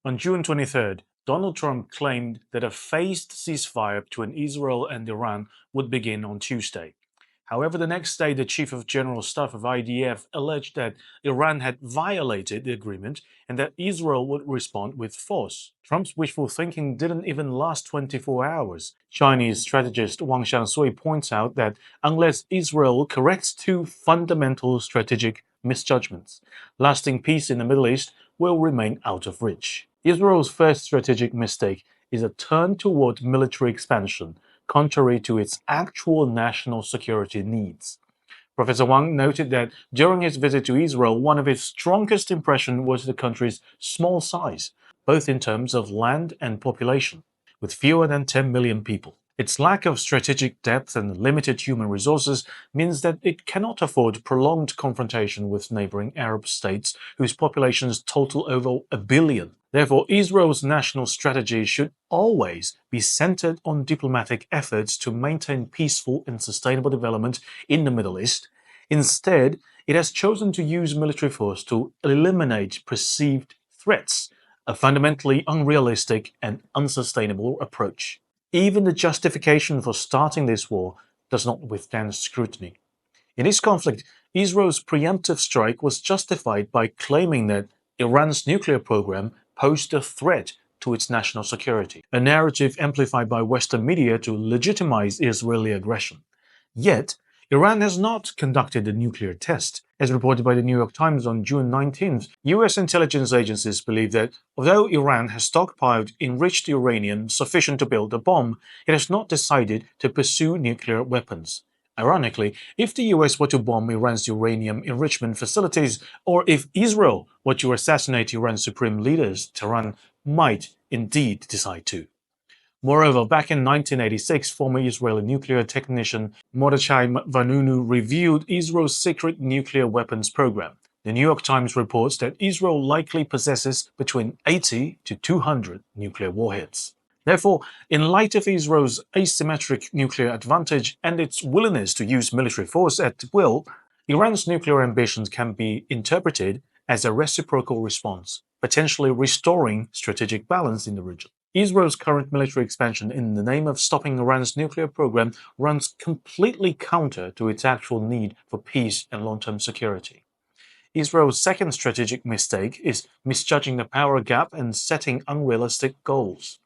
On June 23rd, Donald Trump claimed that a phased ceasefire between Israel and Iran would begin on Tuesday. However, the next day, the Chief of General Staff of IDF alleged that Iran had violated the agreement and that Israel would respond with force. Trump's wishful thinking didn't even last 24 hours. Chinese strategist Wang Xiangsui points out that unless Israel corrects two fundamental strategic misjudgments, lasting peace in the Middle East will remain out of reach. Israel's first strategic mistake is a turn toward military expansion, contrary to its actual national security needs. Professor Wang noted that during his visit to Israel, one of his strongest impressions was the country's small size, both in terms of land and population, with fewer than 10 million people. Its lack of strategic depth and limited human resources means that it cannot afford prolonged confrontation with neighboring Arab states whose populations total over 1 billion. Therefore, Israel's national strategy should always be centered on diplomatic efforts to maintain peaceful and sustainable development in the Middle East. Instead, it has chosen to use military force to eliminate perceived threats, a fundamentally unrealistic and unsustainable approach. Even the justification for starting this war does not withstand scrutiny. In this conflict, Israel's preemptive strike was justified by claiming that Iran's nuclear program posed a threat to its national security, a narrative amplified by Western media to legitimize Israeli aggression. Yet, Iran has not conducted a nuclear test. As reported by the New York Times on June 19th, U.S. intelligence agencies believe that although Iran has stockpiled enriched uranium sufficient to build a bomb, it has not decided to pursue nuclear weapons. Ironically, if the US were to bomb Iran's uranium enrichment facilities, or if Israel were to assassinate Iran's supreme leaders, Tehran might indeed decide to. Moreover, back in 1986, former Israeli nuclear technician Mordechai Vanunu reviewed Israel's secret nuclear weapons program. The New York Times reports that Israel likely possesses between 80 to 200 nuclear warheads. Therefore, in light of Israel's asymmetric nuclear advantage and its willingness to use military force at will, Iran's nuclear ambitions can be interpreted as a reciprocal response, potentially restoring strategic balance in the region. Israel's current military expansion in the name of stopping Iran's nuclear program runs completely counter to its actual need for peace and long-term security. Israel's second strategic mistake is misjudging the power gap and setting unrealistic goals.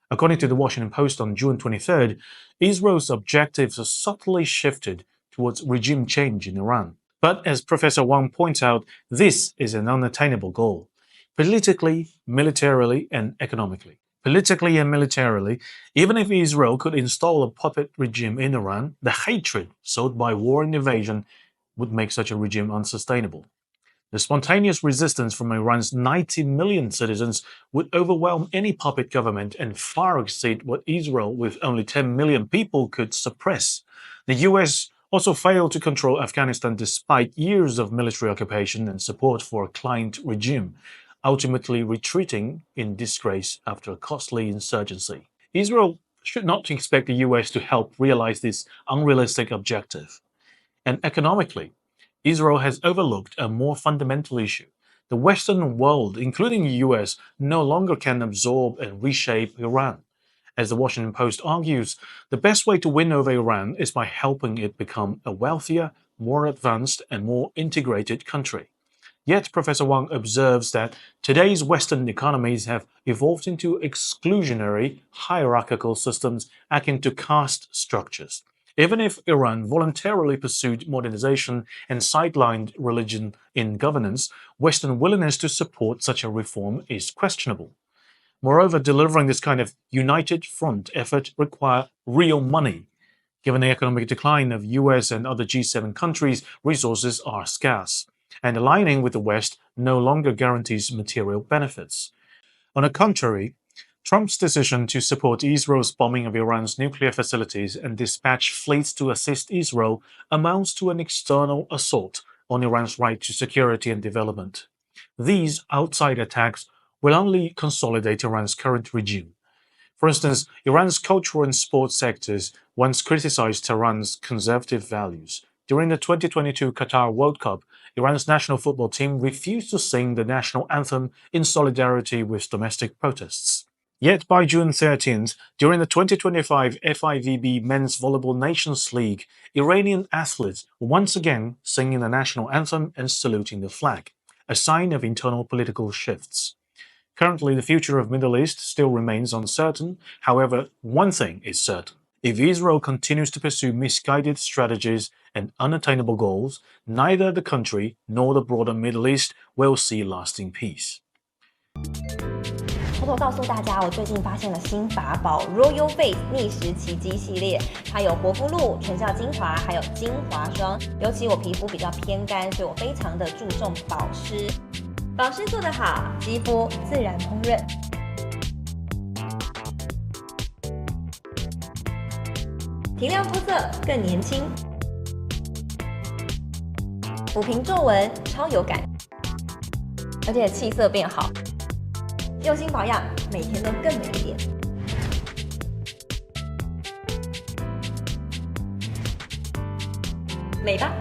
According to the Washington Post on June 23rd, Israel's objectives are subtly shifted towards regime change in Iran. But as Professor Wang points out, this is an unattainable goal, politically, militarily, and economically. Politically and militarily, even if Israel could install a puppet regime in Iran, the hatred sowed by war and invasion would make such a regime unsustainable. The spontaneous resistance from Iran's 90 million citizens would overwhelm any puppet government and far exceed what Israel, with only 10 million people, could suppress. The US also failed to control Afghanistan despite years of military occupation and support for a client regime, ultimately retreating in disgrace after a costly insurgency. Israel should not expect the US to help realize this unrealistic objective. And economically, Israel has overlooked a more fundamental issue. The Western world, including the US, no longer can absorb and reshape Iran. As the Washington Post argues, the best way to win over Iran is by helping it become a wealthier, more advanced, and more integrated country. Yet, Professor Wang observes that today's Western economies have evolved into exclusionary, hierarchical systems akin to caste structures. Even if Iran voluntarily pursued modernization and sidelined religion in governance, Western willingness to support such a reform is questionable. Moreover, delivering this kind of united front effort requires real money. Given the economic decline of US and other G7 countries, resources are scarce, and aligning with the West no longer guarantees material benefits. On the contrary, Trump's decision to support Israel's bombing of Iran's nuclear facilities and dispatch fleets to assist Israel amounts to an external assault on Iran's right to security and development. These outside attacks will only consolidate Iran's current regime. For instance, Iran's cultural and sports sectors once criticized Tehran's conservative values. During the 2022 Qatar World Cup, Iran's national football team refused to sing the national anthem in solidarity with domestic protests. Yet by June 13th, during the 2025 FIVB Men's Volleyball Nations League, Iranian athletes were once again singing the national anthem and saluting the flag, a sign of internal political shifts. Currently, the future of the Middle East still remains uncertain. However, one thing is certain. If Israel continues to pursue misguided strategies and unattainable goals, neither the country nor the broader Middle East will see lasting peace. 偷偷告诉大家，我最近发现了新法宝 Royal Face 逆时奇迹系列，它有活肤露、全效精华，还有精华霜。尤其我皮肤比较偏干，所以我非常的注重保湿。保湿做得好，肌肤自然烹润。提亮肤色更年轻，抚平皱纹超有感，而且气色变好。用心保养，每天都更美一点。美吧！